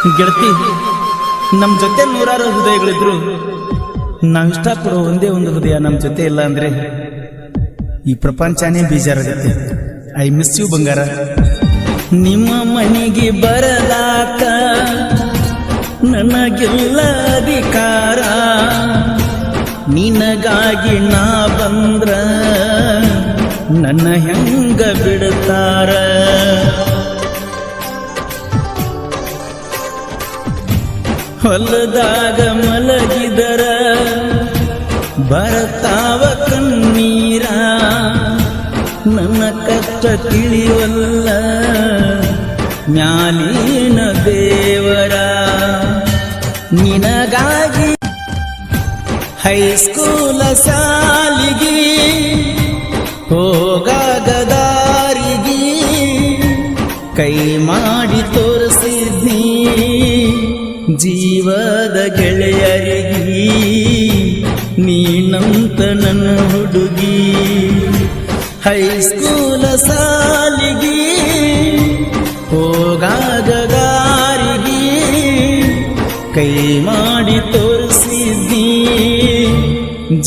ಗೆಳತಿ, ನಮ್ಮ ಜೊತೆ ನೂರಾರು ಹೃದಯಗಳಿದ್ರು ನಾವಿಷ್ಟಪಡೋ ಒಂದೇ ಒಂದು ಹೃದಯ ನಮ್ಮ ಜೊತೆ ಇಲ್ಲ ಅಂದ್ರೆ ಈ ಪ್ರಪಂಚನೇ ಬೇಜಾರಾಗುತ್ತೆ. ಐ ಮಿಸ್ ಯು ಬಂಗಾರ. ನಿಮ್ಮ ಮನೆಗೆ ಬರಲಾಕ ನನಗೆಲ್ಲ ಅಧಿಕಾರ, ನಿನಗಾಗಿ ನಾ ಬಂದ್ರ ನನ್ನ ಹೆಂಗ ಬಿಡ್ತಾರ. ಹೊಲದಾಗ ಮಲಗಿದರ ಬರ್ತಾವ ಕಣ್ಣೀರ, ನನ್ನ ಕಷ್ಟ ತಿಳಿವಲ್ಲ ಮ್ಯಾಲಿನ ದೇವರ. ನಿನಗಾಗಿ ಹೈಸ್ಕೂಲ ಸಾಲಿಗೆ ಹೋಗಾಗದಾರಿಗೆ ಕೈ ಮಾಡಿ ತೋರಿಸಿದ್ನಿ ಜೀವದ ಗೆಳೆಯರಿಗೆ. ನೀನಂತ ನನ್ನ ಹುಡುಗಿ ಹೈಸ್ಕೂಲ ಸಾಲಿಗೆ ಹೋಗಾಗದಾರಿಗೆ ಕೈ ಮಾಡಿ ತೋರಿಸಿದ್ನಿ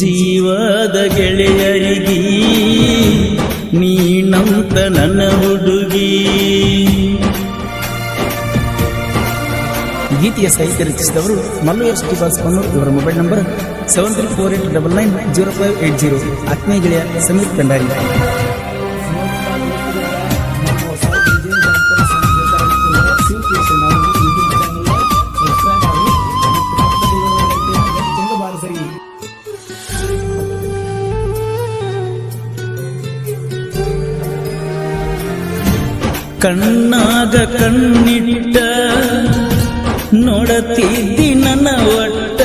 ಜೀವದ ಗೆಳೆಯರಿಗೆ. ನೀನಂತ ನನ್ನ ಹುಡುಗಿ. ಗೀತೆಯ ಸಾಹಿತ್ಯ ರಚಿಸಿದವರು ಮಲ್ಲು ಎಸ್ ಟಿ ಬಾಸ್ಕನ್ನೂರ್. ಇವರ ಮೊಬೈಲ್ ನಂಬರ್ 7348990580. ಆತ್ಮೀಯ ಗೆಳೆಯ ಸಮೀರ್ ಕಂಡಾರಿ. ಕಣ್ಣಾಗ ಕಣ್ಣಿಟ್ಟ ನೋಡತಿದ್ದಿ ನನ್ನ ಒಟ್ಟ,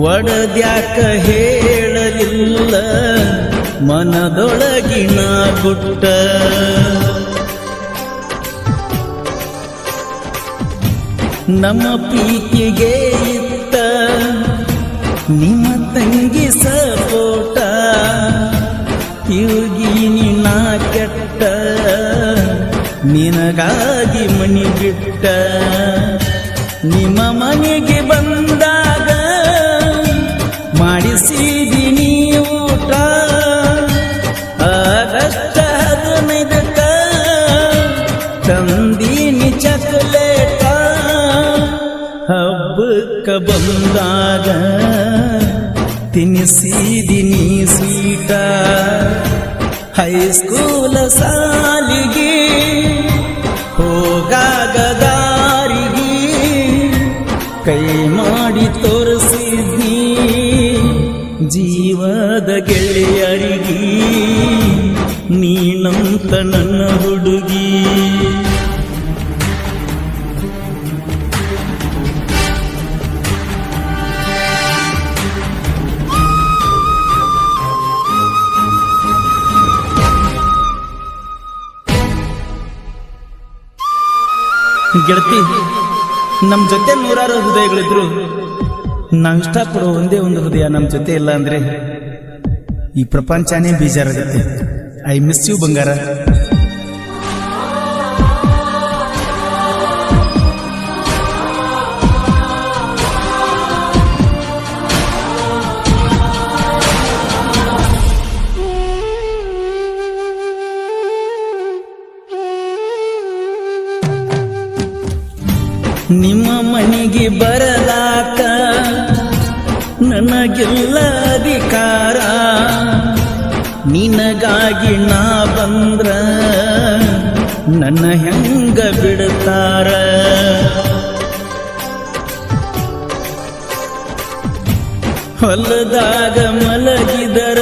ಒಡದ್ಯಾಕ ಹೇಳಲಿಲ್ಲ ಮನದೊಳಗಿನ ಗುಟ್ಟ. ನಮ್ಮ ಪ್ರೀತಿಗೆ ಇತ್ತ ನಿಮ್ಮ ತಂಗಿ ಸಪೋಟ, ಇವುಗೀನಿ ನಾ ಕೆಟ್ಟ ನಿನಗಾಗಿ ಮನಿ ಬಿಟ್ಟ. ನಿಮ್ಮ ಮನೆಗೆ ಬಂದಾಗ ಮಾಡಿಸಿದಿನಿ ಊಟ, ಆಗಸ್ಟ್ 15ಕ್ಕ ತಂದೀನಿ ಚಕಲೇಟ. ಹಬ್ಬಕ್ಕ ಬಂದಾಗ ತಿನ್ನಿಸಿದಿನಿ ಸ್ವೀಟ. ಹೈಸ್ಕೂಲ ಸಾಲಿಗೆ ಹೋಗಾಗದಾರಿಗೆ ಕೈ ಮಾಡಿ ತೋರಿಸಿದ್ನಿ ಜೀವದ ಗೆಳೆಯರಿಗೆ. ನೀನಂತ ನನ್ನ ಹುಡುಗಿ. ಗೆಳತಿ, ನಮ್ಮ ಜೊತೆ ನೂರಾರು ಹೃದಯಗಳಿದ್ರು ನಾವಿಷ್ಟಪಡೋ ಒಂದೇ ಒಂದು ಹೃದಯ ನಮ್ಮ ಜೊತೆ ಇಲ್ಲ ಅಂದ್ರೆ ಈ ಪ್ರಪಂಚನೇ ಬೇಜಾರಾಗುತ್ತೆ. ಐ ಮಿಸ್ ಯು ಬಂಗಾರ. ನಿಮ್ಮ ಮನೆಗೆ ಬರಲಾಕ ನನಗೆಲ್ಲ ಅಧಿಕಾರ, ನಿನಗಾಗಿ ನಾ ಬಂದ್ರ ನನ್ನ ಹೆಂಗ ಬಿಡ್ತಾರ. ಹೊಲದಾಗ ಮಲಗಿದರ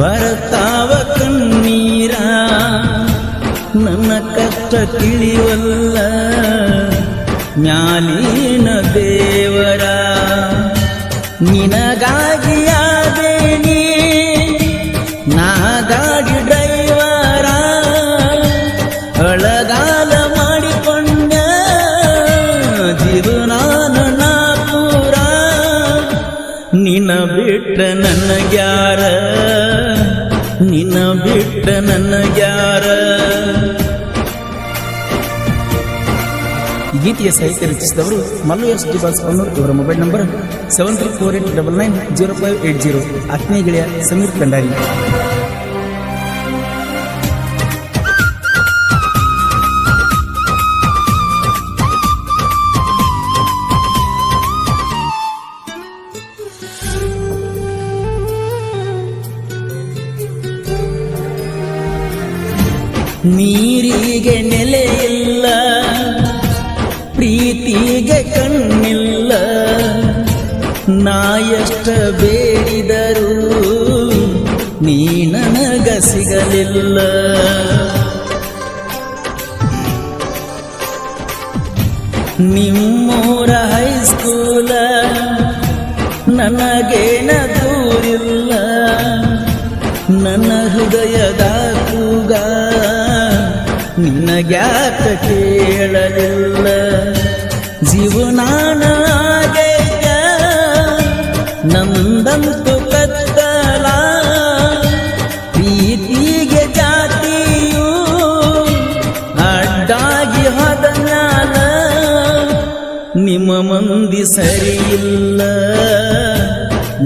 ಬರ್ತಾವ ಕಣ್ಣೀರ, ನನ್ನ ಕಷ್ಟ ತಿಳಿವಲ್ಲ ಮ್ಯಾಲಿನ ದೇವರ. ನಿನಗಾಗಿ ಆದೇನಿ ನಾ ಗಾಡಿ ಡ್ರೈವರ, ಅಳಗಾಲ ಮಾಡಿಕೊಂಡ ಜೀವನಾನ ನಾ ಪೂರ. ನಿನ್ನ ಬಿಟ್ಟ ನನಗ್ಯಾರ, ನಿನ್ನ ಬಿಟ್ಟ ನನಗ್ಯಾರ. ಗೀತೆಯ ಸಾಹಿತ್ಯ ರಚಿಸಿದವರು ಮಲ್ಲು ಎಸ್ ಡಿ ಬಾಸ್ಕನ್ನೂರ್. ಇವರ ಮೊಬೈಲ್ ನಂಬರ್ 7348990580. ಆತ್ಮೀಯ ಗೆಳೆಯ ಸಮೀರ್ ಕಂಡಾರಿ. ನೀರಿಗೆ ನೆಲೆಯಿಲ್ಲ, ಪ್ರೀತಿಗೆ ಕಣ್ಣಿಲ್ಲ, ನಾ ಎಷ್ಟ ಬೇಡಿದರೂ ನೀ ನನಗ ಸಿಗಲಿಲ್ಲ. ನಿಮ್ಮೂರ ಹೈಸ್ಕೂಲ ನನಗೇನ ದೂರಿಲ್ಲ, ನನ್ನ ಹೃದಯದ ಕೂಗ ನಿನಗ್ಯಾಕ ಕೇಳಲಿಲ್ಲ. ಜೀವನಾನಾಗೈತ ನಮ್ದಂತು ಕತ್ತಲ, ಪ್ರೀತಿಗೆ ಜಾತಿಯು ಅಡ್ಡಾಗಿ ಹೋದನಾಲ. ನಿಮ್ಮ ಮಂದಿ ಸರಿಯಿಲ್ಲ,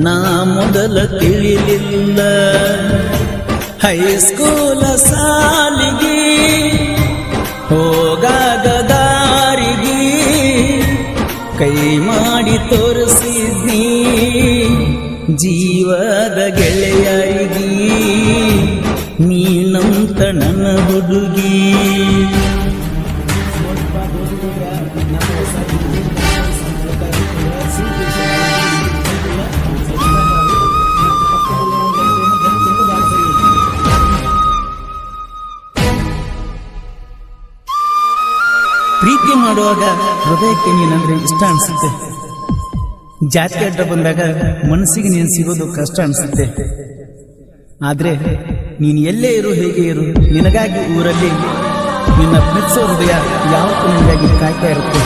ನಾ ಮೊದಲ ತಿಳಿಲಿಲ್ಲ. ಹೈಸ್ಕೂಲ ಸಾಲಿಗೆ ಹೋಗಾಗ ದಾರಿಗೆ ಕೈ ಮಾಡಿ ತೋರಿಸಿದ್ನಿ, ಜೀವದ ಗೆಳೆಯರಿಗೆ ನೀನಂತ ನನ್ನ ಹುಡುಗಿ. ಪ್ರೀತಿ ಮಾಡುವಾಗ ಹೃದಯಕ್ಕೆ ನೀನಂದ್ರೆ ಇಷ್ಟ ಅನ್ಸುತ್ತೆ, ಜಾತಿ ಅಡ್ಡ ಬಂದಾಗ ಮನಸ್ಸಿಗೆ ನೀನು ಸಿಗೋದು ಕಷ್ಟ ಅನ್ಸುತ್ತೆ. ಆದ್ರೆ ನೀನು ಎಲ್ಲೇ ಇರು, ಹೇಗೆ ಇರು, ನಿನಗಾಗಿ ಊರಲ್ಲಿ ನಿನ್ನ ಪ್ರೀತಿಸೋ ಹೃದಯ ಯಾವತ್ತೂ ನಿನಗಾಗಿ ಕಾಯ್ತಾ ಇರುತ್ತೆ.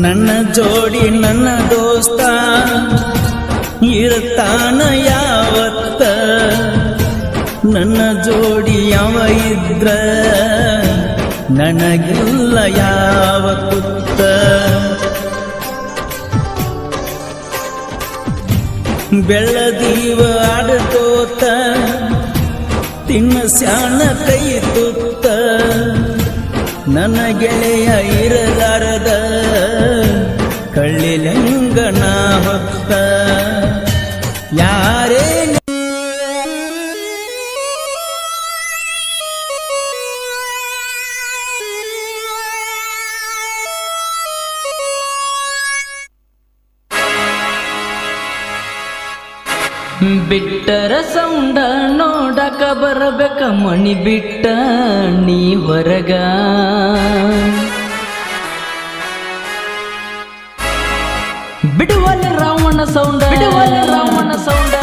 ನನ್ನ ಜೋಡಿ ನನ್ನ ದೋಸ್ತ ಇರ್ತಾನ ಯಾವತ್ತ, ನನ್ನ ಜೋಡಿ ಯಾವ ಇದ್ರ ನನಗಿಲ್ಲ ಯಾವ ಕುತ್ತ. ಬೆಳ್ಳದೀವ ಆಡ್ಕೋತ ತಿನ್ನ ಸ್ಯಾಣ ಕೈ ತುತ್ತ, ನನ್ನ ಗೆಳೆಯ ಇರಲಾರದ ಕಳ್ಳಿಲಂಗನ ಹೊತ್ತ. ಯಾರೇ ಬಿಟ್ಟರ ಸೌಂಡ ನೋಡಕ ಬರಬೇಕ ಮಣಿ ಬಿಟ್ಟ ನೀ ಹೊರಗ. ಬಿಡುವಲ್ಲಿ ರಾವಣ ಸೌಂಡ, ಬಿಡುವಲ್ಲಿ ರಾವಣ ಸೌಂಡ.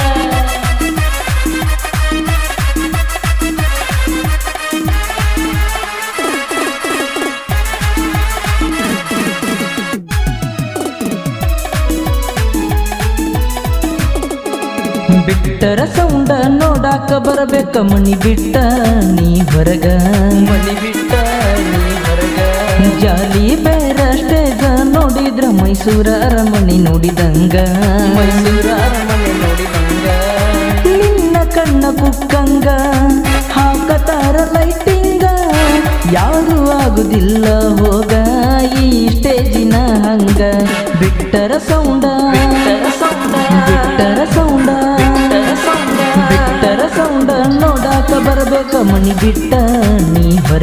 ಬಿಟ್ಟರ ಸೌಂಡ ನೋಡಾಕ ಬರಬೇಕ ಮಣಿ ಬಿಟ್ಟ ನೀ ಹೊರಗ, ಮಣಿ ಬಿಟ್ಟ ನೀ ಹೊರಗ. ಜಾಲಿ ಬೇರ ಸ್ಟೇಜ ನೋಡಿದ್ರ ಮೈಸೂರ ಅರಮನೆ ನೋಡಿದಂಗ, ಮೈಸೂರ ಅರಮನೆ ನೋಡಿದಂಗ. ನಿನ್ನ ಕಣ್ಣ ಕುಕ್ಕಂಗ ಹಾಕತಾರ ಲೈಟಿಂಗ, ಯಾರು ಆಗುದಿಲ್ಲ ಹೋಗ ಈ ಸ್ಟೇಜಿನ ಹಂಗ. ಬಿಟ್ಟರ ಸೌಂಡ, ಬಿಟ್ಟರ ಸೌಂಡ, ಬಿಟ್ಟರ ಸೌಂಡ, ಬಿಟ್ಟರ ಸೌಂಡ ನೋಡಾಕ ಬರಬೇಕ ಮಣಿ ಬಿಟ್ಟ ನೀ ಹೊರ.